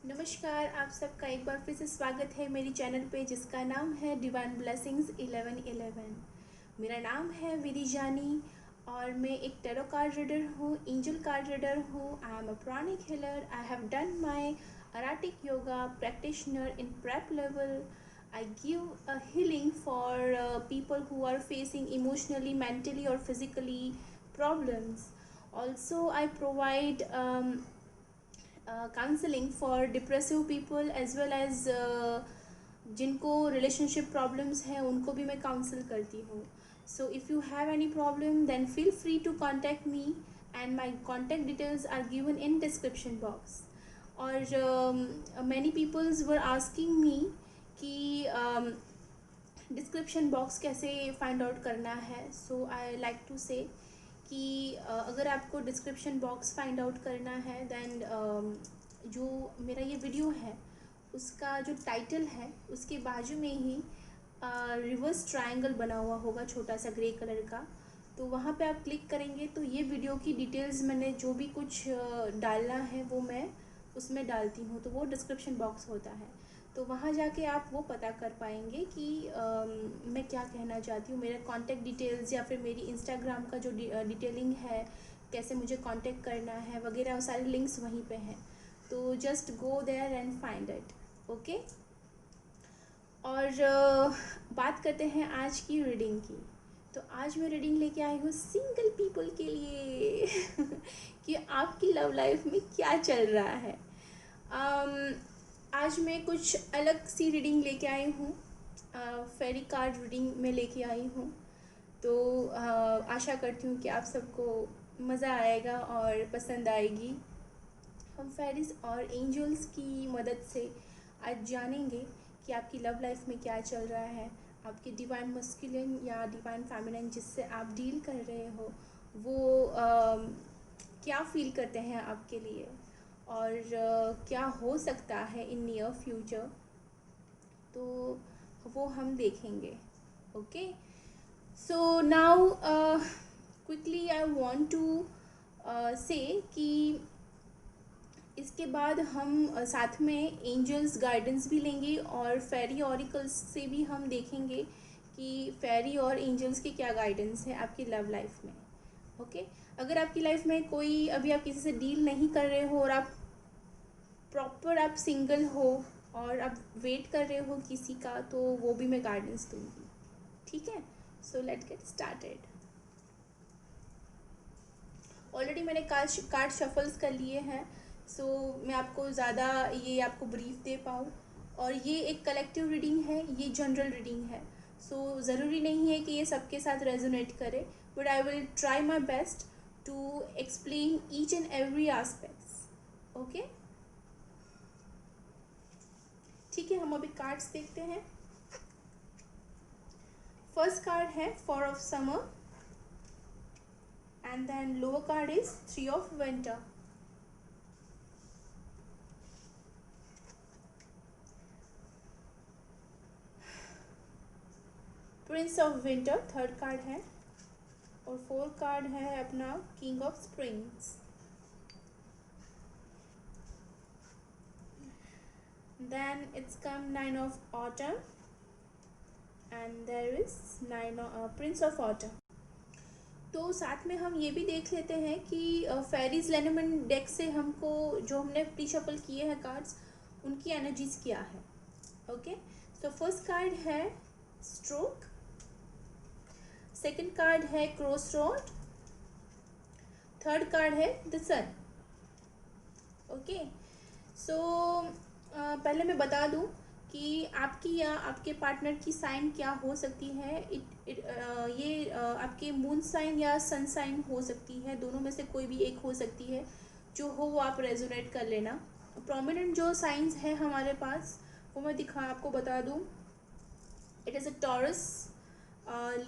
नमस्कार, आप सबका एक बार फिर से स्वागत है मेरी चैनल पे जिसका नाम है डिवाइन ब्लेसिंग्स 1111। मेरा नाम है विधि जानी और मैं एक टैरो कार्ड रीडर हूँ, एंजल कार्ड रीडर हूँ। I am a pranic healer. I have done my Arhatic yoga practitioner in prep level. I give a healing for people who are facing emotionally, mentally, or physically problems. Also, I provide counseling for depressive people as well as जिनको relationship problems हैं उनको भी मैं counsel करती हूँ. So if you have any problem then feel free to contact me and my contact details are given in description box. और many peoples were asking me कि description box कैसे find out करना है. सो आई like to say कि अगर आपको description box find out करना है देन जो मेरा ये वीडियो है उसका जो टाइटल है उसके बाजू में ही रिवर्स ट्रायंगल बना हुआ होगा छोटा सा ग्रे कलर का. तो वहाँ पे आप क्लिक करेंगे तो ये वीडियो की डिटेल्स मैंने जो भी कुछ डालना है वो मैं उसमें डालती हूँ, तो वो डिस्क्रिप्शन बॉक्स होता है. तो वहाँ जाके आप वो पता कर पाएंगे कि मैं क्या कहना चाहती हूँ. मेरे कॉन्टैक्ट डिटेल्स या फिर मेरी इंस्टाग्राम का जो डिटेलिंग है, कैसे मुझे कांटेक्ट करना है वगैरह, वो सारे लिंक्स वहीं पे हैं. तो just go there and find it. Okay. और बात करते हैं आज की रीडिंग की. तो आज मैं रीडिंग लेके आई हूँ सिंगल पीपल के लिए कि आपकी लव लाइफ में क्या चल रहा है. आज मैं कुछ अलग सी रीडिंग लेके आई हूँ. फेरी कार्ड रीडिंग में लेके आई हूँ. तो आशा करती हूँ कि आप सबको मज़ा आएगा और पसंद आएगी. हम फेरीज और एंजल्स की मदद से आज जानेंगे कि आपकी लव लाइफ में क्या चल रहा है. आपकी डिवाइन मस्कुलिन या डिवाइन फेमिनिन जिससे आप डील कर रहे हो वो क्या फील करते हैं आपके लिए और क्या हो सकता है इन नियर फ्यूचर, तो वो हम देखेंगे. Okay. So now quickly I want to say कि इसके बाद हम साथ में एंजल्स गाइडेंस भी लेंगे और फेरी ऑरिकल्स से भी हम देखेंगे कि फेरी और एंजल्स के क्या गाइडेंस है आपकी लव लाइफ में. ओके. अगर आपकी लाइफ में कोई अभी आप किसी से डील नहीं कर रहे हो और आप प्रॉपर आप सिंगल हो और आप वेट कर रहे हो किसी का, तो वो भी मैं गाइडेंस दूंगी. ठीक है. So let's get started. Already मैंने कार्ड शफल्स कर लिए हैं. सो मैं आपको ज़्यादा ये आपको ब्रीफ दे पाऊँ. और ये एक कलेक्टिव रीडिंग है, ये जनरल रीडिंग है. सो ज़रूरी नहीं है कि ये सबके साथ रेजोनेट करे, but I will try my best to explain each and every aspects. Okay. ठीक है, हम अभी कार्ड्स देखते हैं. फर्स्ट कार्ड है 4 of summer and then lower card is 3 of winter. Prince of winter third card है और फोर्थ कार्ड है अपना king of springs. then it's come 9 of autumn and there is 9 prince of autumn. तो साथ में हम ये भी देख लेते हैं कि फेरीज लेनोमेंट डेक से हमको जो हमने प्री शफल किए हैं कार्ड्स उनकी एनर्जीज क्या है. ओके. सो फर्स्ट कार्ड है स्ट्रोक, सेकंड कार्ड है क्रॉस रोड, थर्ड कार्ड है द सन. ओके. सो पहले मैं बता दूं कि आपकी या आपके पार्टनर की साइन क्या हो सकती है. ये आपके मून साइन या सन साइन हो सकती है, दोनों में से कोई भी एक हो सकती है. जो हो वो आप रेजोनेट कर लेना. प्रोमिनेंट जो साइंस है हमारे पास वो मैं आपको बता दूं. It is a Taurus,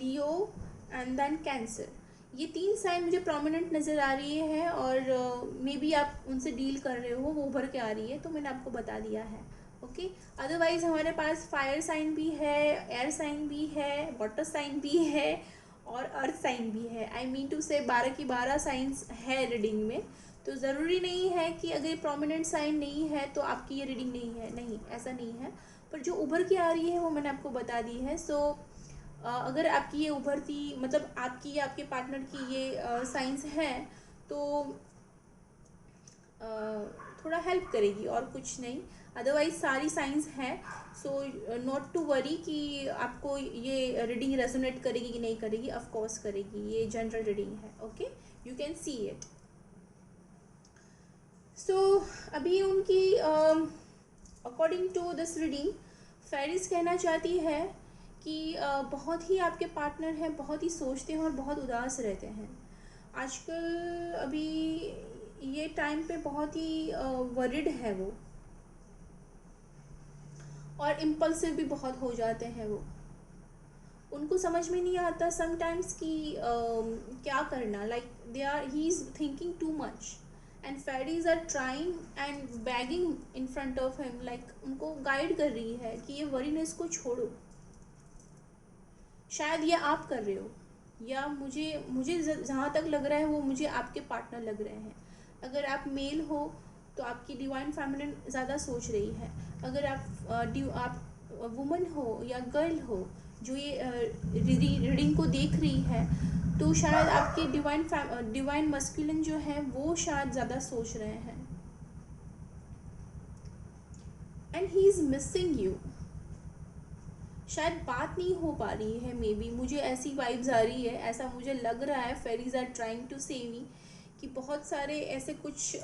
Leo and then Cancer. ये 3 साइन मुझे प्रोमिनेंट नज़र आ रही है और मे बी आप उनसे डील कर रहे हो, वो उभर के आ रही है, तो मैंने आपको बता दिया है. ओके. अदरवाइज़ हमारे पास फायर साइन भी है, एयर साइन भी है, वाटर साइन भी है और अर्थ साइन भी है. आई मीन टू से 12 की 12 साइंस है रीडिंग में. तो ज़रूरी नहीं है कि अगर प्रोमिनेंट साइन नहीं है तो आपकी ये रीडिंग नहीं है, नहीं, ऐसा नहीं है। पर जो उभर के आ रही है वो मैंने आपको बता दी है। सो अगर आपकी ये उभरती, मतलब आपकी या आपके पार्टनर की ये साइंस है, तो थोड़ा हेल्प करेगी और कुछ नहीं। अदरवाइज सारी साइंस हैं, सो नॉट टू वरी कि आपको ये रीडिंग रेजोनेट करेगी कि नहीं करेगी। ऑफ कोर्स करेगी, ये जनरल रीडिंग है। Okay, you can see it. So अभी उनकी अकॉर्डिंग टू दिस रीडिंग, फेरिस कहना चाहती है कि बहुत ही आपके पार्टनर हैं, बहुत ही सोचते हैं और बहुत उदास रहते हैं आजकल। अभी ये टाइम पे बहुत ही वरिड है वो, और इम्पल्सिव भी बहुत हो जाते हैं वो। उनको समझ में नहीं आता समटाइम्स कि क्या करना, like they are, he is thinking too much and fairies are trying and begging in front of him, like उनको गाइड कर रही है कि ये वरीनेस को छोड़ो। शायद ये आप कर रहे हो, या मुझे मुझे जहाँ तक लग रहा है वो मुझे आपके पार्टनर लग रहे हैं। अगर आप मेल हो तो आपकी डिवाइन फेमिनिन ज़्यादा सोच रही है। अगर आप वुमन हो या गर्ल हो जो ये रीडिंग को देख रही है, तो शायद आपके डिवाइन मस्कुलिन जो है वो शायद ज़्यादा सोच रहे हैं। And he is missing you. शायद बात नहीं हो पा रही है, मे बी मुझे ऐसी वाइब्स आ रही है, ऐसा मुझे लग रहा है। फेरीज आर ट्राइंग टू से मी कि बहुत सारे ऐसे कुछ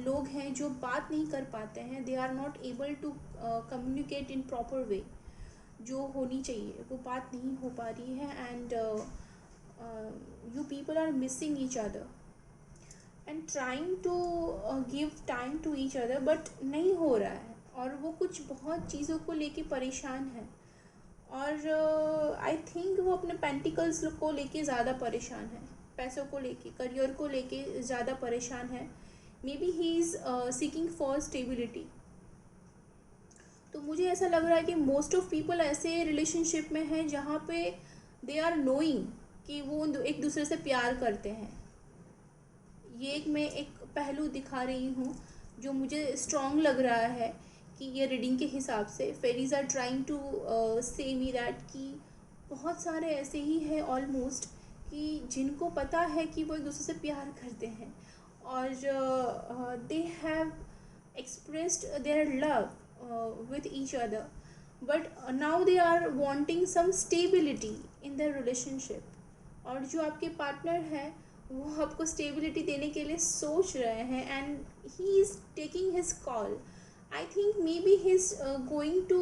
लोग हैं जो बात नहीं कर पाते हैं। They are not able to communicate in proper way, जो होनी चाहिए वो बात नहीं हो पा रही है। And you people are missing each other and trying to give time to each other, but नहीं हो रहा है। और वो कुछ बहुत चीज़ों को लेके परेशान है, और आई थिंक वो अपने पेंटिकल्स को लेके ज़्यादा परेशान है, पैसों को लेके, करियर को लेके ज़्यादा परेशान है। मे be he is seeking for stability. तो मुझे ऐसा लग रहा है कि मोस्ट ऑफ पीपल ऐसे रिलेशनशिप में हैं जहाँ पे दे आर नोइंग कि वो एक दूसरे से प्यार करते हैं। ये मैं एक पहलू दिखा रही हूँ जो मुझे स्ट्रॉन्ग लग रहा है कि ये रीडिंग के हिसाब से फेरीज आर ट्राइंग टू से मी दैट कि बहुत सारे ऐसे ही हैं ऑलमोस्ट कि जिनको पता है कि वो एक दूसरे से प्यार करते हैं, और they have expressed their love with each other, but now they are wanting some stability in their relationship। और जो आपके पार्टनर है वो आपको स्टेबिलिटी देने के लिए सोच रहे हैं, and he is taking his call. I think may be he is going to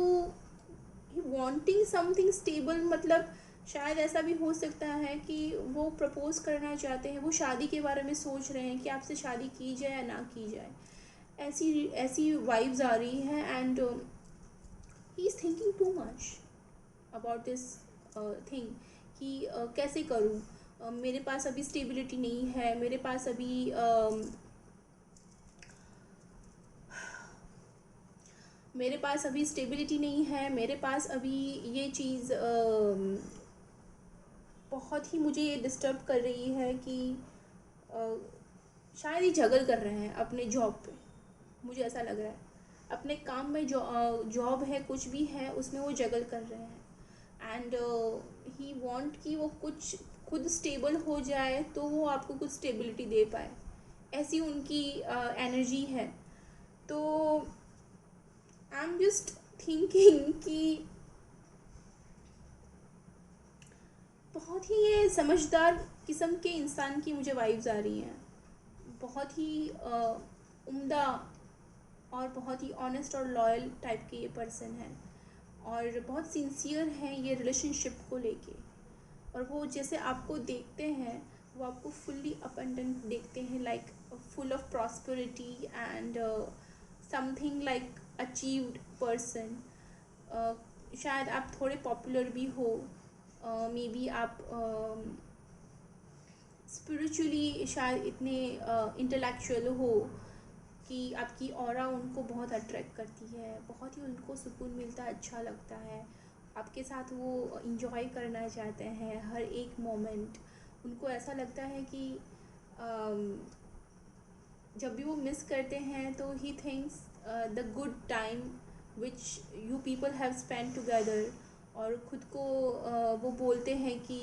wanting something stable. मतलब शायद ऐसा भी हो सकता है कि वो प्रपोज करना चाहते हैं, वो शादी के बारे में सोच रहे हैं कि आपसे शादी की जाए या ना की जाए। ऐसी ऐसी वाइब्स आ रही हैं, and he is thinking too much about this thing कि कैसे करूँ। मेरे पास अभी स्टेबिलिटी नहीं है, मेरे पास अभी मेरे पास अभी स्टेबिलिटी नहीं है, मेरे पास अभी ये चीज़ बहुत ही मुझे ये डिस्टर्ब कर रही है कि शायद ये जगल कर रहे हैं अपने जॉब पे। मुझे ऐसा लग रहा है अपने काम में जो जॉब है, कुछ भी है, उसमें वो जगल कर रहे हैं। एंड ही वांट कि वो कुछ खुद स्टेबल हो जाए तो वो आपको कुछ स्टेबिलिटी दे पाए, ऐसी उनकी एनर्जी है। तो आई एम जस्ट थिंकिंग कि बहुत ही ये समझदार किस्म के इंसान की मुझे वाइब्स आ रही हैं। बहुत ही उम्दा और बहुत ही ऑनेस्ट और लॉयल टाइप के ये पर्सन हैं, और बहुत सिंसियर हैं ये रिलेशनशिप को लेके। और वो जैसे आपको देखते हैं वो आपको फुल्ली अबंडेंट देखते हैं, like full of prosperity and something like achieved person. शायद आप थोड़े पॉपुलर भी हो, मे बी आप स्पिरिचुअली शायद इतने इंटेलेक्चुअल हो कि आपकी ऑरा उनको बहुत अट्रैक्ट करती है, बहुत ही उनको सुकून मिलता है, अच्छा लगता है। आपके साथ वो इंजॉय करना चाहते हैं हर एक मोमेंट। उनको ऐसा लगता है कि जब भी वो मिस करते हैं तो he thinks the good time which you people have spend together, और ख़ुद को वो बोलते हैं कि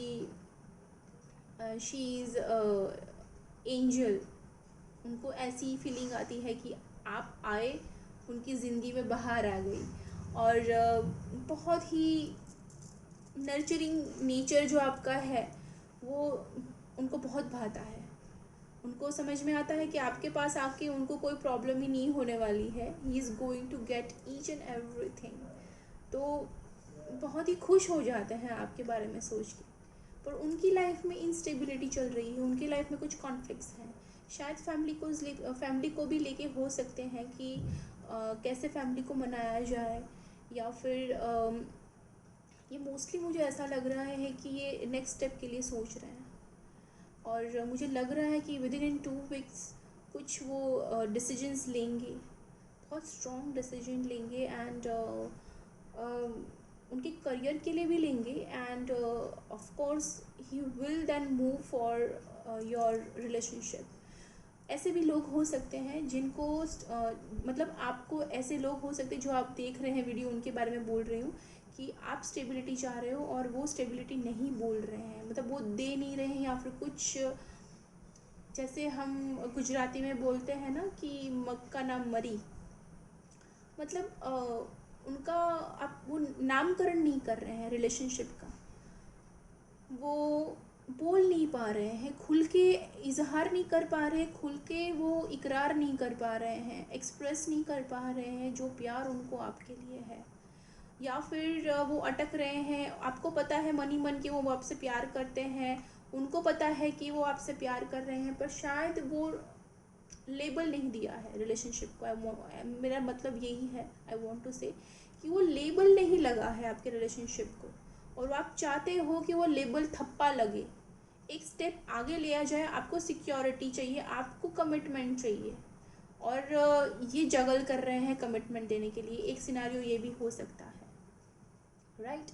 शी इज़ एंजल। उनको ऐसी फीलिंग आती है कि आप आए, उनकी ज़िंदगी में बाहर आ गई। और बहुत ही नर्चरिंग नेचर जो आपका है वो उनको बहुत भाता है। उनको समझ में आता है कि आपके पास आके उनको कोई प्रॉब्लम ही नहीं होने वाली है, he is going to get each and everything. तो बहुत ही खुश हो जाते हैं आपके बारे में सोच के। पर उनकी लाइफ में इंस्टेबिलिटी चल रही है, उनकी लाइफ में कुछ कॉन्फ्लिक्ट्स हैं। शायद फैमिली को भी लेके हो सकते हैं कि कैसे फैमिली को मनाया जाए, या फिर ये मोस्टली मुझे ऐसा लग रहा है कि ये नेक्स्ट स्टेप के लिए सोच रहे हैं। और मुझे लग रहा है कि विदिन इन 2 वीक्स कुछ वो डिसीजंस लेंगे, बहुत स्ट्रॉन्ग डिसीजन लेंगे, एंड उनके करियर के लिए भी लेंगे। And of course he will then move for your relationship. ऐसे भी लोग हो सकते हैं जिनको मतलब आपको ऐसे लोग हो सकते हैं जो आप देख रहे हैं वीडियो, उनके बारे में बोल रही हूँ कि आप स्टेबिलिटी चाह रहे हो और वो स्टेबिलिटी नहीं बोल रहे हैं, मतलब वो दे नहीं रहे हैं, या फिर कुछ जैसे हम गुजराती में बोलते हैं ना कि मक्का ना मरी, मतलब उनका आप वो नामकरण नहीं कर रहे हैं रिलेशनशिप का, वो बोल नहीं पा रहे हैं, खुल के इजहार नहीं कर पा रहे हैं, खुल के वो इकरार नहीं कर पा रहे हैं, एक्सप्रेस नहीं कर पा रहे हैं जो प्यार उनको आपके लिए है। या फिर वो अटक रहे हैं। आपको पता है मन ही मन कि वो आपसे प्यार करते हैं, उनको पता है कि वो आपसे प्यार कर रहे हैं, पर शायद वो लेबल नहीं दिया है रिलेशनशिप को। मेरा मतलब यही है, आई वांट टू से कि वो लेबल नहीं लगा है आपके रिलेशनशिप को, और आप चाहते हो कि वो लेबल थप्पा लगे, एक स्टेप आगे लिया जाए। आपको सिक्योरिटी चाहिए, आपको कमिटमेंट चाहिए, और ये जगल कर रहे हैं कमिटमेंट देने के लिए। एक सिनारियो ये भी हो सकता है, राइट।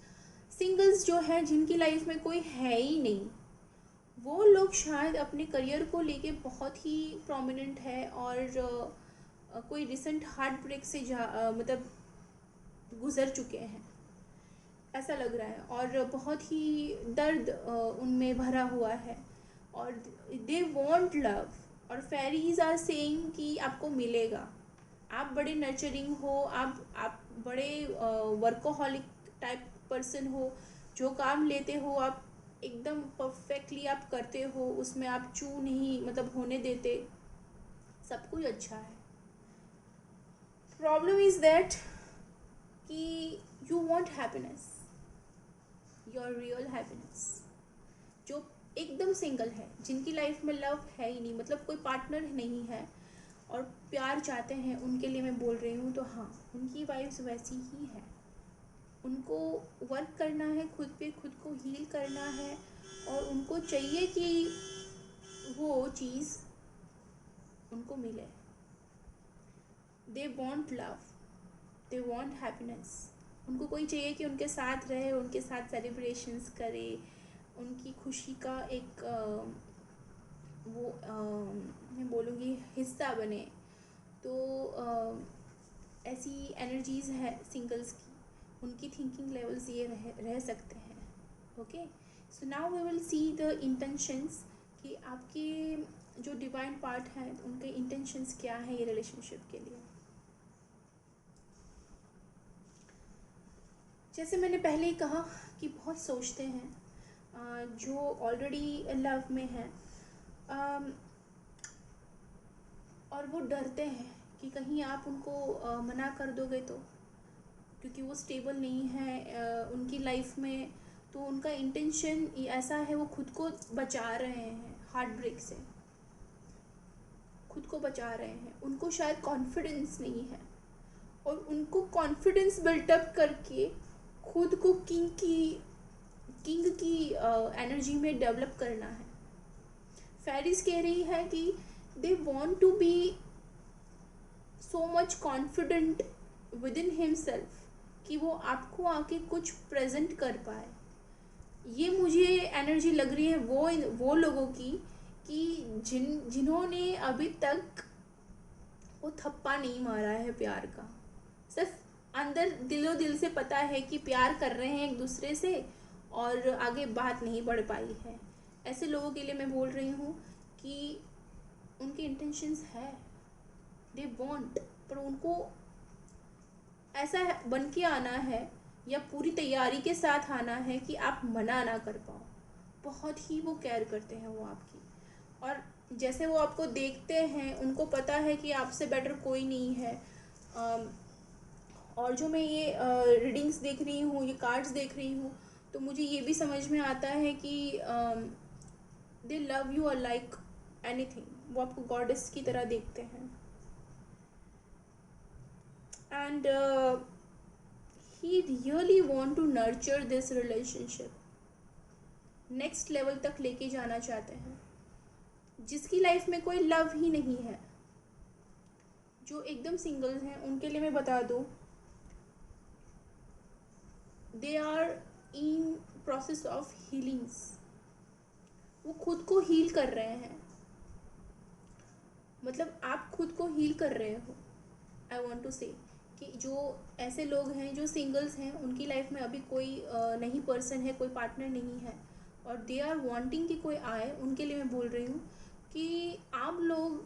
सिंगल्स जो है जिनकी लाइफ में कोई है ही नहीं, वो लोग शायद अपने करियर को लेके बहुत ही प्रोमिनेंट है, और कोई रिसेंट हार्ट ब्रेक से मतलब गुजर चुके हैं, ऐसा लग रहा है। और बहुत ही दर्द उनमें भरा हुआ है, और दे वांट लव, और फेरीज आर सेइंग कि आपको मिलेगा। आप बड़े नर्चरिंग हो, आप बड़े वर्कोहॉलिक टाइप पर्सन हो, जो काम लेते हो आप एकदम परफेक्टली आप करते हो, उसमें आप चू नहीं मतलब होने देते, सब कुछ अच्छा है। प्रॉब्लम इज़ दैट कि you want happiness, your real happiness. जो एकदम सिंगल है, जिनकी लाइफ में लव है ही नहीं, मतलब कोई पार्टनर नहीं है, और प्यार चाहते हैं, उनके लिए मैं बोल रही हूँ। तो हाँ, उनकी वाइफ्स वैसी ही है। उनको वर्क करना है खुद पे, खुद को हील करना है, और उनको चाहिए कि वो चीज़ उनको मिले। They want love, they want happiness. उनको कोई चाहिए कि उनके साथ रहे, उनके साथ सेलिब्रेशंस करे, उनकी खुशी का एक वो मैं बोलूँगी हिस्सा बने। तो ऐसी एनर्जीज़ है सिंगल्स की, उनकी थिंकिंग लेवल्स ये रह सकते हैं। Okay, so now we will see the intentions कि आपके जो डिवाइन पार्ट हैं उनके इंटेंशंस क्या हैं ये रिलेशनशिप के लिए। जैसे मैंने पहले ही कहा कि बहुत सोचते हैं जो ऑलरेडी लव में हैं, और वो डरते हैं कि कहीं आप उनको मना कर दोगे तो, क्योंकि वो स्टेबल नहीं है उनकी लाइफ में। तो उनका इंटेंशन ऐसा है, वो खुद को बचा रहे हैं हार्ट ब्रेक से, खुद को बचा रहे हैं। उनको शायद कॉन्फिडेंस नहीं है, और उनको कॉन्फिडेंस बिल्टअप करके खुद को किंग की एनर्जी में डेवलप करना है। फेरिस कह रही है कि they want to be so much confident within himself कि वो आपको आके कुछ प्रेजेंट कर पाए। ये मुझे एनर्जी लग रही है वो लोगों की कि जिन्होंने अभी तक वो थप्पा नहीं मारा है प्यार का, सिर्फ अंदर दिलो दिल से पता है कि प्यार कर रहे हैं एक दूसरे से और आगे बात नहीं बढ़ पाई है। ऐसे लोगों के लिए मैं बोल रही हूँ कि उनके इंटेंशंस है, दे वांट, पर उनको ऐसा बन के आना है या पूरी तैयारी के साथ आना है कि आप मना ना कर पाओ। बहुत ही वो केयर करते हैं वो आपकी, और जैसे वो आपको देखते हैं उनको पता है कि आपसे बेटर कोई नहीं है। और जो मैं ये रीडिंग्स देख रही हूँ, ये कार्ड्स देख रही हूँ, तो मुझे ये भी समझ में आता है कि दे लव यू और लाइक एनीथिंग, वो आपको गॉडेस की तरह देखते हैं। And he really want to nurture this relationship, next level तक लेके जाना चाहते हैं। जिसकी लाइफ में कोई लव ही नहीं है, जो एकदम सिंगल हैं, उनके लिए मैं बता दूं, they are in process of healings. वो खुद को हील कर रहे हैं, मतलब आप खुद को हील कर रहे हो। आई वॉन्ट टू से कि जो ऐसे लोग हैं जो सिंगल्स हैं, उनकी लाइफ में अभी कोई नहीं पर्सन है, कोई पार्टनर नहीं है, और दे आर वांटिंग कि कोई आए, उनके लिए मैं बोल रही हूँ कि आप लोग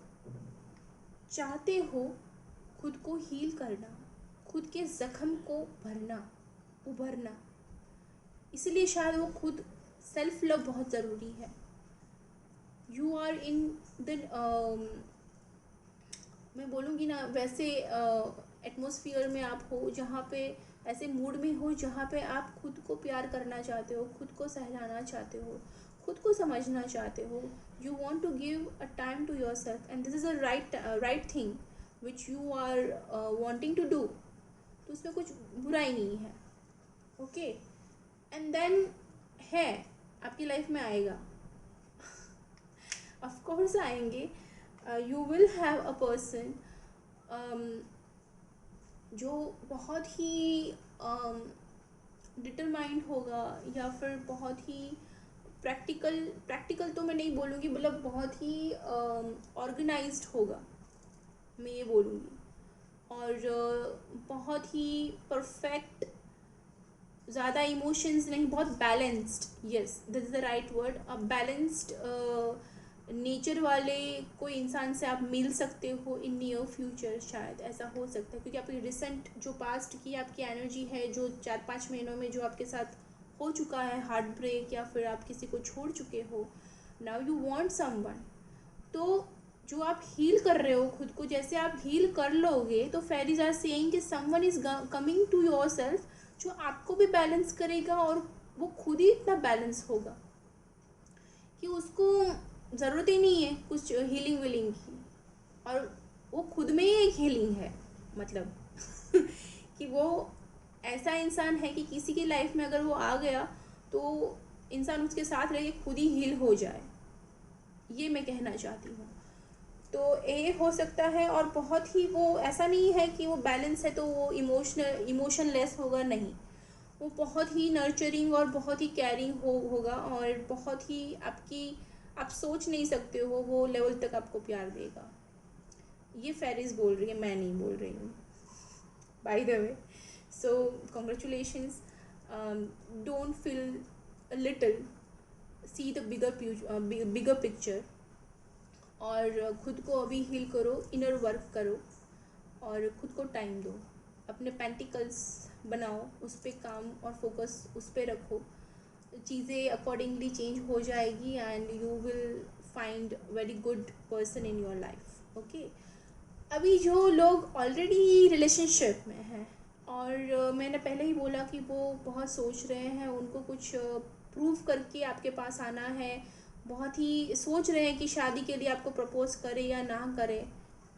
चाहते हो खुद को हील करना, खुद के ज़ख्म को भरना, उभरना। इसलिए शायद वो खुद सेल्फ लव बहुत ज़रूरी है। यू आर इन द मैं बोलूँगी ना वैसे एटमॉस्फेयर में आप हो, जहाँ पे ऐसे मूड में हो जहाँ पे आप खुद को प्यार करना चाहते हो, खुद को सहलाना चाहते हो, खुद को समझना चाहते हो। You want to give a time to yourself and this is a right thing which you are wanting to do. तो उसमें कुछ बुराई नहीं है। ओके, एंड देन है आपकी लाइफ में आएगा, ऑफ कोर्स आएंगे। You will have a person जो बहुत ही डिटरमाइंड होगा, या फिर बहुत ही प्रैक्टिकल तो मैं नहीं बोलूँगी, मतलब बहुत ही ऑर्गेनाइज्ड होगा, मैं ये बोलूँगी। और बहुत ही परफेक्ट, ज़्यादा इमोशंस नहीं, बहुत balanced, yes this is the right word. अब बैलेंस्ड नेचर वाले कोई इंसान से आप मिल सकते हो इन नियर फ्यूचर, शायद ऐसा हो सकता है, क्योंकि आपकी रिसेंट जो पास्ट की आपकी एनर्जी है, जो 4-5 महीनों में जो आपके साथ हो चुका है हार्ट ब्रेक, या फिर आप किसी को छोड़ चुके हो, नाउ यू वांट समवन। तो जो आप हील कर रहे हो खुद को, जैसे आप हील कर लोगे तो फेरीज आर सेइंग कि someone is coming to yourself, जो आपको भी बैलेंस करेगा, और वो खुद ही इतना बैलेंस होगा कि उसको ज़रूरत ही नहीं है कुछ हीलिंग वीलिंग की, और वो खुद में ही एक हीलिंग है, मतलब कि वो ऐसा इंसान है कि किसी की लाइफ में अगर वो आ गया तो इंसान उसके साथ रह के खुद ही हील हो जाए, ये मैं कहना चाहती हूँ। तो ये हो सकता है, और बहुत ही वो ऐसा नहीं है कि वो बैलेंस है तो वो इमोशनलेस होगा, नहीं, वो बहुत ही नर्चरिंग और बहुत ही केयरिंग होगा, और बहुत ही आप सोच नहीं सकते हो वो लेवल तक आपको प्यार देगा। ये फेरिस बोल रही है, मैं नहीं बोल रही हूँ, by the way. So congratulations, don't feel little, see the bigger picture, और खुद को अभी हील करो, इनर वर्क करो, और खुद को टाइम दो, अपने पेंटिकल्स बनाओ, उस पर काम और फोकस उस पर रखो, चीज़ें अकॉर्डिंगली चेंज हो जाएगी, and you will find very good person in your life. Okay, अभी जो लोग ऑलरेडी रिलेशनशिप में हैं, और मैंने पहले ही बोला कि वो बहुत सोच रहे हैं, उनको कुछ प्रूव करके आपके पास आना है, बहुत ही सोच रहे हैं कि शादी के लिए आपको प्रपोज करे या ना करे।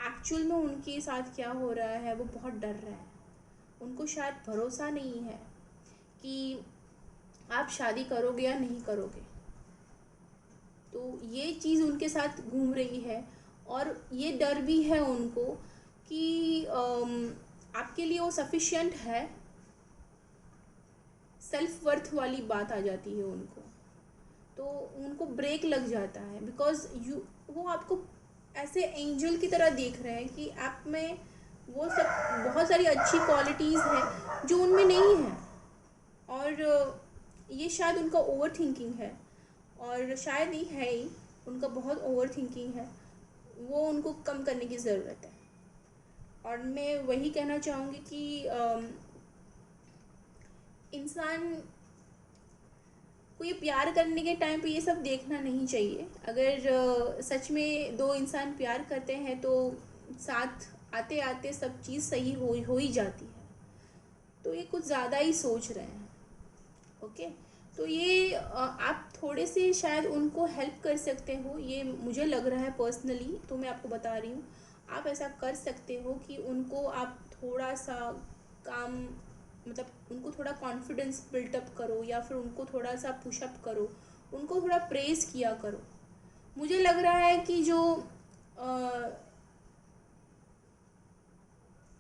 एक्चुअल में उनके साथ क्या हो रहा है, वो बहुत डर रहे हैं, उनको शायद भरोसा नहीं है कि आप शादी करोगे या नहीं करोगे। तो ये चीज़ उनके साथ घूम रही है, और ये डर भी है उनको कि आपके लिए वो सफिशिएंट है, सेल्फ वर्थ वाली बात आ जाती है उनको, तो उनको ब्रेक लग जाता है, बिकॉज वो आपको ऐसे एंजल की तरह देख रहे हैं कि आप में वो सब बहुत सारी अच्छी क्वालिटीज़ हैं जो उनमें नहीं है। और ये शायद उनका ओवर थिंकिंग है, और शायद ही है ही, उनका बहुत ओवर थिंकिंग है, वो उनको कम करने की ज़रूरत है। और मैं वही कहना चाहूँगी कि इंसान को ये प्यार करने के टाइम पे ये सब देखना नहीं चाहिए। अगर सच में दो इंसान प्यार करते हैं तो साथ आते आते सब चीज़ सही हो ही जाती है। तो ये कुछ ज़्यादा ही सोच रहे हैं। ओके, तो ये आप थोड़े से शायद उनको हेल्प कर सकते हो, ये मुझे लग रहा है पर्सनली, तो मैं आपको बता रही हूँ। आप ऐसा कर सकते हो कि उनको आप थोड़ा सा काम, मतलब उनको थोड़ा कॉन्फिडेंस बिल्टअप करो, या फिर उनको थोड़ा सा पुशअप करो, उनको थोड़ा प्रेज़ किया करो। मुझे लग रहा है कि जो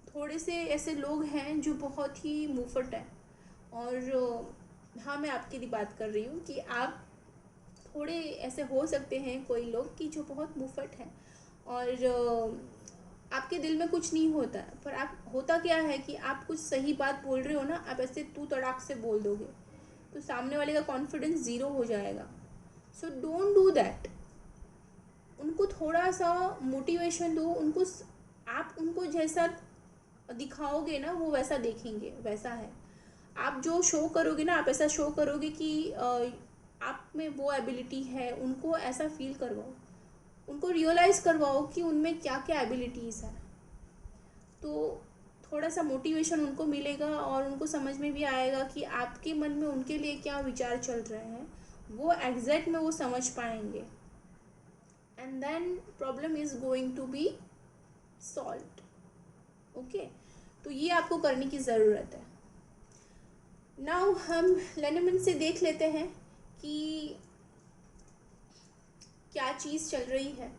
थोड़े से ऐसे लोग हैं जो बहुत ही मुफट हैं, और हाँ, मैं आपकी भी बात कर रही हूँ कि आप थोड़े ऐसे हो सकते हैं कोई लोग कि जो बहुत मुफट हैं, और आपके दिल में कुछ नहीं होता है, पर आप होता क्या है कि आप कुछ सही बात बोल रहे हो ना, आप ऐसे तू तड़ाक से बोल दोगे तो सामने वाले का कॉन्फिडेंस ज़ीरो हो जाएगा। So don't do that. उनको थोड़ा सा मोटिवेशन दो, उनको आप उनको जैसा दिखाओगे ना वो वैसा देखेंगे, वैसा है। आप जो शो करोगे ना, आप ऐसा शो करोगे कि आप में वो एबिलिटी है, उनको ऐसा फील करवाओ, उनको रियलाइज़ करवाओ कि उनमें क्या क्या एबिलिटीज़ है। तो थोड़ा सा मोटिवेशन उनको मिलेगा, और उनको समझ में भी आएगा कि आपके मन में उनके लिए क्या विचार चल रहे हैं, वो एग्जैक्ट में वो समझ पाएंगे, and then problem is going to be solved. Okay, तो ये आपको करने की ज़रूरत है। नाउ हम लेनमन से देख लेते हैं कि क्या चीज़ चल रही है।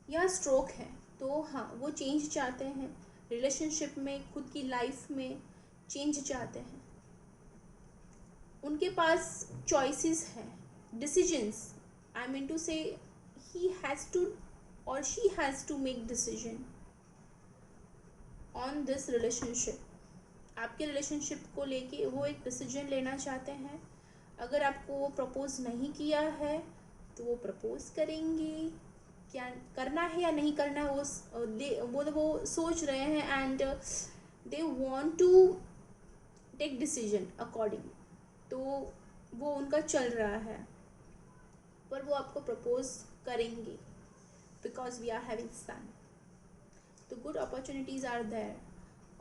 यह स्ट्रोक है, तो हाँ, वो चेंज चाहते हैं रिलेशनशिप में, खुद की लाइफ में चेंज चाहते हैं। उनके पास चॉइसेस हैं, decisions, I mean to say he has to और she has to make decision on this relationship. आपके रिलेशनशिप को लेके वो एक डिसीजन लेना चाहते हैं। अगर आपको वो प्रपोज़ नहीं किया है तो वो प्रपोज़ करेंगे, क्या करना है या नहीं करना है वो सोच रहे हैं, and they want to take decision according. तो वो उनका चल रहा है, पर वो आपको प्रपोज करेंगे बिकॉज वी आर हैविंग सन। तो गुड अपॉर्चुनिटीज़ आर देयर,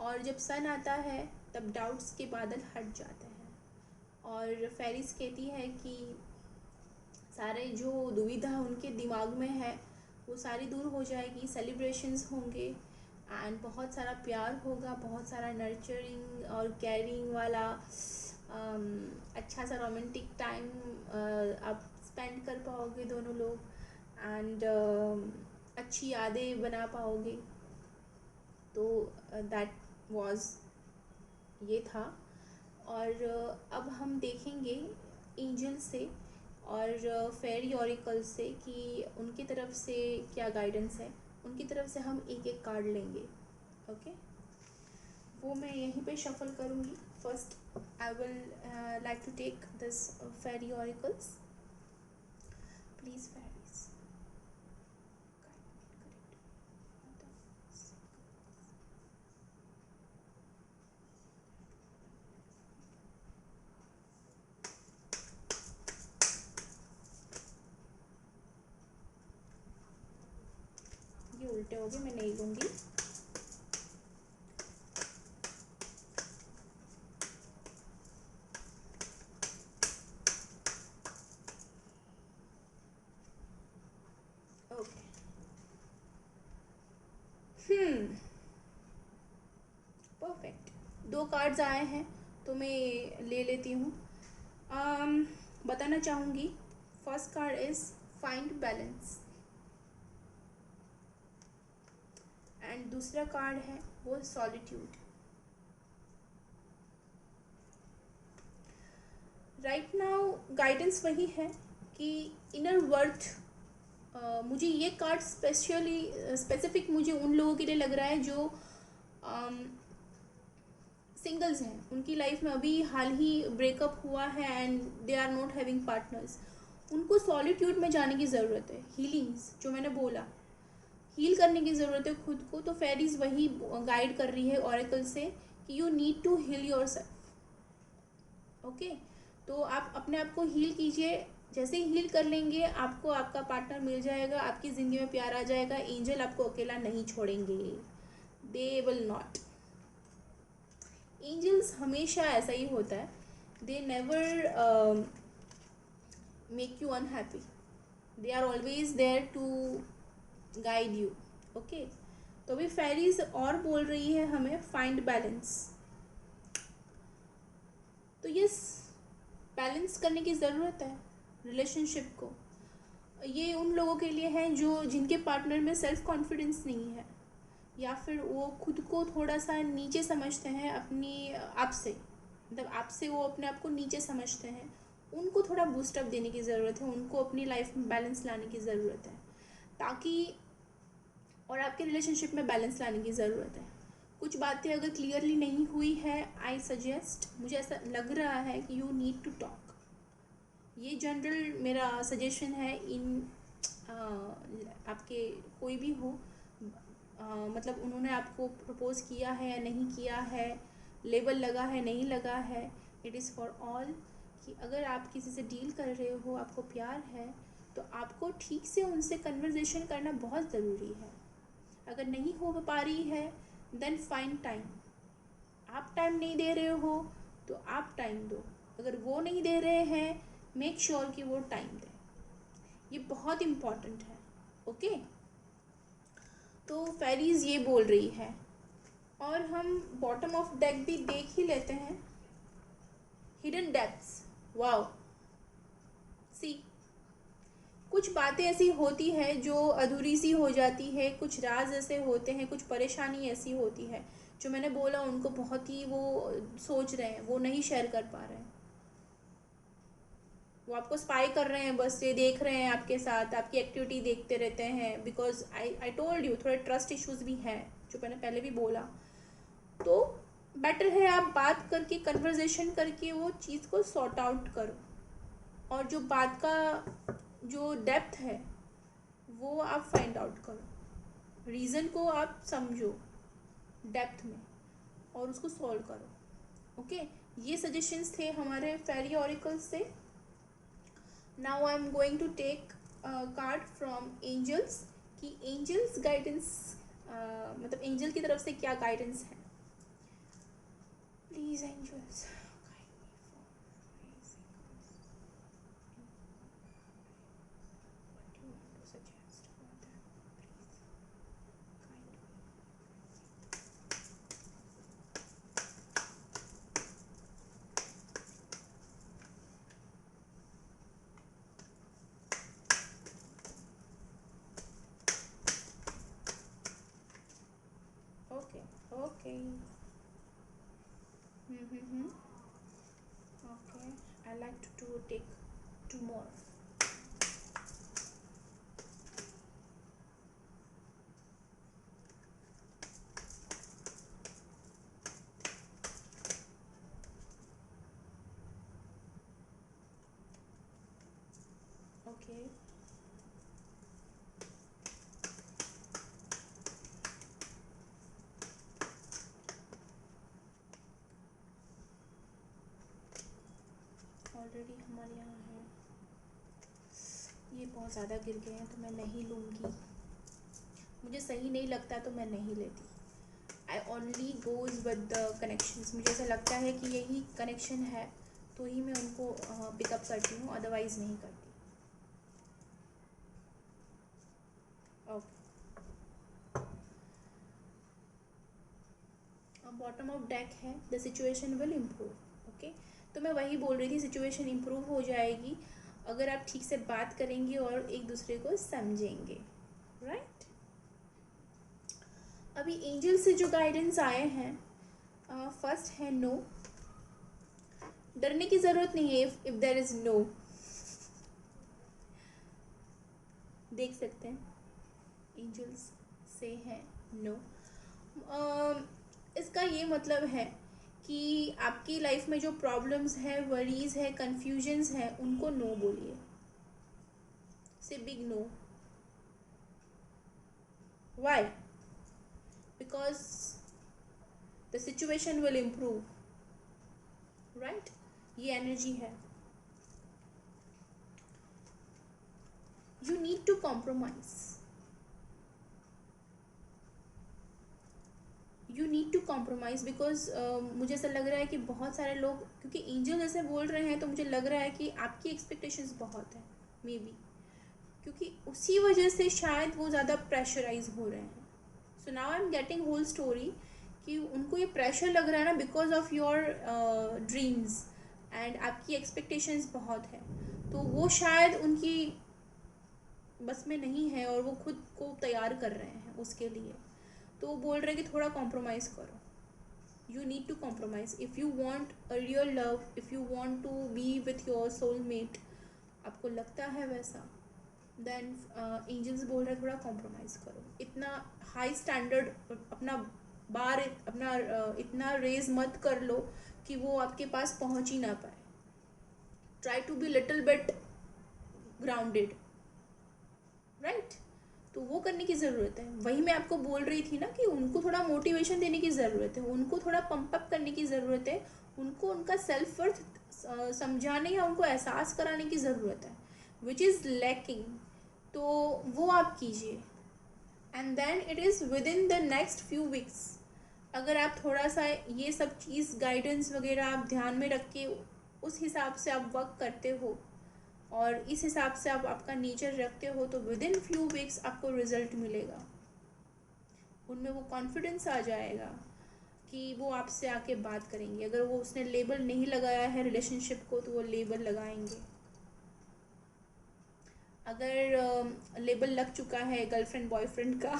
और जब सन आता है तब डाउट्स के बादल हट जाते हैं, और फेरिस कहती है कि सारे जो दुविधा उनके दिमाग में है वो सारी दूर हो जाएगी, सेलिब्रेशंस होंगे, एंड बहुत सारा प्यार होगा, बहुत सारा नर्चरिंग और केयरिंग वाला अच्छा सा रोमांटिक टाइम आप स्पेंड कर पाओगे दोनों लोग, एंड अच्छी यादें बना पाओगे। तो दैट वाज ये था। और अब हम देखेंगे एंजल से और फेरी ऑरिकल से कि उनकी तरफ से क्या गाइडेंस है। उनकी तरफ से हम एक एक कार्ड लेंगे। ओके, वो मैं यहीं पे शफल करूँगी। First I will like to take this fairy oracles. Please fairies ये उल्टे हो गए, मैं नहीं लूँगी। Okay, perfect. दो कार्ड्स आए हैं तो मैं ले लेती हूँ। बताना चाहूँगी, first card is find balance, and दूसरा कार्ड है वो सॉलिट्यूड। राइट नाउ गाइडेंस वही है कि इनर वर्थ मुझे ये कार्ड स्पेसिफिक मुझे उन लोगों के लिए लग रहा है जो सिंगल्स हैं, उनकी लाइफ में अभी हाल ही ब्रेकअप हुआ है and they are not having partners. उनको सॉलिट्यूड में जाने की ज़रूरत है, हीलिंग्स जो मैंने बोला, हील करने की ज़रूरत है खुद को। तो फेरीज वही गाइड कर रही है ऑरेकल से कि you need to heal yourself. Okay, तो आप अपने आप को हील कीजिए। जैसे ही हील कर लेंगे आपको आपका पार्टनर मिल जाएगा, आपकी ज़िंदगी में प्यार आ जाएगा। एंजल आपको अकेला नहीं छोड़ेंगे, दे विल नॉट। एंजल्स हमेशा ऐसा ही होता है, they never make you unhappy, they are always there to guide you. Okay, तो अभी फेरीज और बोल रही है हमें फाइंड बैलेंस। तो यस, बैलेंस करने की ज़रूरत है रिलेशनशिप को। ये उन लोगों के लिए है जो जिनके पार्टनर में सेल्फ कॉन्फिडेंस नहीं है, या फिर वो खुद को थोड़ा सा नीचे समझते हैं अपनी आप से, मतलब आपसे वो अपने आप को नीचे समझते हैं। उनको थोड़ा बूस्टअप देने की ज़रूरत है, उनको अपनी लाइफ में बैलेंस लाने की ज़रूरत है, ताकि और आपके रिलेशनशिप में बैलेंस लाने की ज़रूरत है। कुछ बातें अगर क्लियरली नहीं हुई है, आई सजेस्ट, मुझे ऐसा लग रहा है कि यू नीड टू टॉक। ये जनरल मेरा सजेशन है। इन आपके कोई भी हो, मतलब उन्होंने आपको प्रपोज किया है या नहीं किया है, लेबल लगा है नहीं लगा है, इट इज़ फॉर ऑल। कि अगर आप किसी से डील कर रहे हो, आपको प्यार है, तो आपको ठीक से उनसे कन्वर्सेशन करना बहुत ज़रूरी है। अगर नहीं हो पा रही है, देन फाइंड टाइम। आप टाइम नहीं दे रहे हो तो आप टाइम दो। अगर वो नहीं दे रहे हैं, मेक श्योर कि वो टाइम दें। ये बहुत इम्पॉर्टेंट है। ओके, तो फेरीज ये बोल रही है। और हम बॉटम ऑफ डेक भी देख ही लेते हैं। हिडन डेप्थ्स, वाओ, सी, कुछ बातें ऐसी होती है जो अधूरी सी हो जाती है, कुछ राज ऐसे होते हैं, कुछ परेशानी ऐसी होती है जो मैंने बोला उनको बहुत ही वो सोच रहे हैं, वो नहीं शेयर कर पा रहे हैं, वो आपको स्पाई कर रहे हैं, बस ये देख रहे हैं आपके साथ, आपकी एक्टिविटी देखते रहते हैं। बिकॉज आई टोल्ड यू थोड़े ट्रस्ट इश्यूज भी हैं, जो मैंने पहले भी बोला। तो बेटर है आप बात करके, कन्वर्जेशन करके वो चीज़ को सॉर्ट आउट करो, और जो बात का जो डेप्थ है वो आप फाइंड आउट करो, रीज़न को आप समझो डेप्थ में और उसको सॉल्व करो। ओके, ये सजेशंस थे हमारे फेरी ऑरिकल से। Now I am going to take card from angels, कि एंजल्स गाइडेंस, मतलब एंजल की तरफ से क्या गाइडेंस है। Please angels, okay okay, okay, I like to take two more. Okay, already हमारे यहाँ है, ये बहुत ज़्यादा गिर गए हैं तो मैं नहीं लूँगी, मुझे सही नहीं लगता तो मैं नहीं लेती। I only goes with the connections, मुझे ऐसा लगता है कि यही कनेक्शन है तो ही मैं उनको पिकअप करती हूँ, अदरवाइज़ नहीं करती। ओके, बॉटम ऑफ डेक है, the situation will improve. Okay, तो मैं वही बोल रही थी, सिचुएशन इम्प्रूव हो जाएगी अगर आप ठीक से बात करेंगे और एक दूसरे को समझेंगे, राइट। अभी एंजल से जो गाइडेंस आए हैं, फर्स्ट है नो। डरने की ज़रूरत नहीं है इफ़ देयर इज़ नो। देख सकते हैं। एंजल्स से हैं नो। इसका ये मतलब है कि आपकी लाइफ में जो प्रॉब्लम्स है, वरीज है, कंफ्यूजन्स है, उनको नो बोलिए, say big no. Why? Because the situation will improve, right? ये एनर्जी है। You need to compromise, you need to compromise because मुझे ऐसा लग रहा है कि बहुत सारे लोग, क्योंकि एंजल ऐसे बोल रहे हैं तो मुझे लग रहा है कि आपकी एक्सपेक्टेशंस बहुत है, मे बी, क्योंकि उसी वजह से शायद वो ज़्यादा प्रेशराइज हो रहे हैं। So now I am getting whole story कि उनको ये प्रेशर लग रहा है ना because of your dreams, and आपकी एक्सपेक्टेशंस बहुत है, तो वो शायद उनकी बस में नहीं है और वो खुद को तैयार कर रहे हैं उसके लिए। तो वो बोल रहे हैं कि थोड़ा कॉम्प्रोमाइज़ करो, you need to compromise if you want a real love, if you want to be with your soulmate, आपको लगता है वैसा, देन एंजल्स बोल रहे थोड़ा कॉम्प्रोमाइज़ करो। इतना हाई स्टैंडर्ड अपना बार अपना इतना रेज मत कर लो कि वो आपके पास पहुंच ही ना पाए। Try to be little bit grounded, right? तो वो करने की ज़रूरत है। वही मैं आपको बोल रही थी ना कि उनको थोड़ा मोटिवेशन देने की ज़रूरत है, उनको थोड़ा पंप अप करने की ज़रूरत है, उनको उनका सेल्फ वर्थ समझाने या उनको एहसास कराने की ज़रूरत है, विच इज़ लैकिंग। तो वो आप कीजिए, and then it is within the next few weeks. अगर आप थोड़ा सा ये सब चीज़ गाइडेंस वगैरह आप ध्यान में रख के उस हिसाब से आप वर्क करते हो और इस हिसाब से आप आपका नेचर रखते हो, तो विद इन फ्यू वीक्स आपको रिजल्ट मिलेगा। उनमें वो कॉन्फिडेंस आ जाएगा कि वो आपसे आके बात करेंगे। अगर वो उसने लेबल नहीं लगाया है रिलेशनशिप को तो वो लेबल लगाएंगे। अगर लेबल लग चुका है गर्लफ्रेंड बॉयफ्रेंड का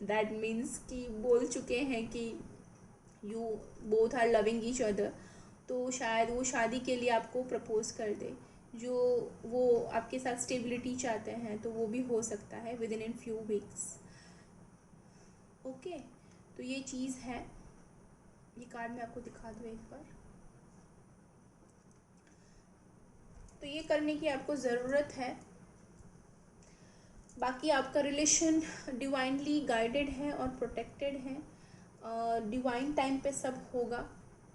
दैट मीन्स कि बोल चुके हैं कि you both are loving each other, तो शायद वो शादी के लिए आपको प्रपोज कर दे। जो वो आपके साथ स्टेबिलिटी चाहते हैं तो वो भी हो सकता है with in few weeks. Okay, तो ये चीज़ है। ये कार्ड मैं आपको दिखा दूँ एक बार। तो ये करने की आपको ज़रूरत है। बाकी आपका रिलेशन डिवाइनली गाइडेड है और प्रोटेक्टेड है। डिवाइन टाइम पे सब होगा,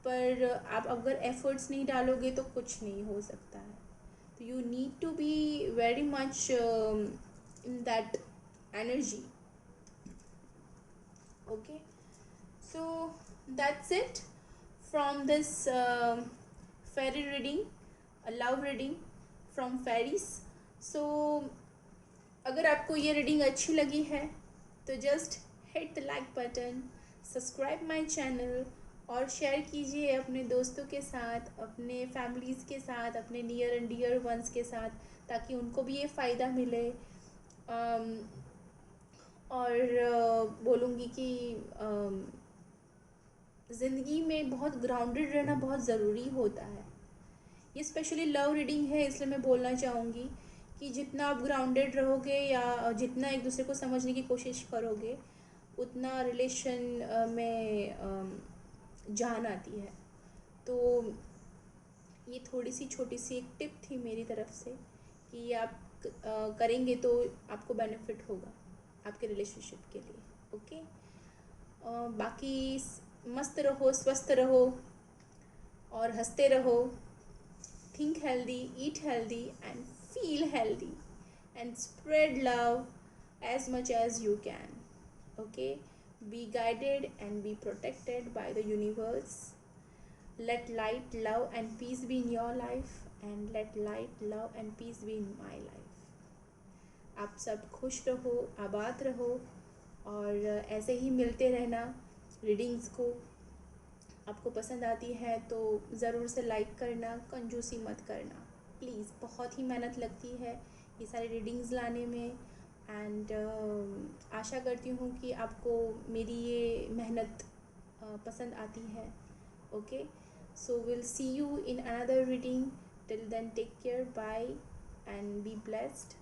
पर आप अगर एफर्ट्स नहीं डालोगे तो कुछ नहीं हो सकता है। तो you need to be very much in that energy. Okay, so that's it from this fairy reading, a love reading from fairies. So अगर आपको ये रीडिंग अच्छी लगी है तो just hit the like button, subscribe my channel और share कीजिए अपने दोस्तों के साथ, अपने फैमिलीज़ के साथ, अपने नियर एंड डियर वंस के साथ, ताकि उनको भी ये फ़ायदा मिले। और बोलूँगी कि ज़िंदगी में बहुत ग्राउंडेड रहना बहुत ज़रूरी होता है। ये स्पेशली लव रीडिंग है, इसलिए मैं बोलना चाहूँगी कि जितना आप ग्राउंडेड रहोगे या जितना एक दूसरे को समझने की कोशिश करोगे, उतना रिलेशन में जान आती है। तो ये थोड़ी सी छोटी सी एक टिप थी मेरी तरफ से कि आप करेंगे तो आपको बेनिफिट होगा आपके रिलेशनशिप के लिए। ओके, बाकी मस्त रहो, स्वस्थ रहो और हंसते रहो। Think healthy, eat healthy, and feel healthy, and spread love as much as you can. Okay, be guided and be protected by the universe. Let light, love, and peace be in your life, and let light, love, and peace be in my life. आप सब खुश रहो, आबाद रहो और ऐसे ही मिलते रहना। रीडिंग्स को आपको पसंद आती है तो ज़रूर से लाइक करना, कंजूसी मत करना प्लीज़। बहुत ही मेहनत लगती है ये सारी रीडिंग्स लाने में, एंड आशा करती हूँ कि आपको मेरी ये मेहनत पसंद आती है। Okay, so will see you in another reading. Till then take care, bye. and be blessed.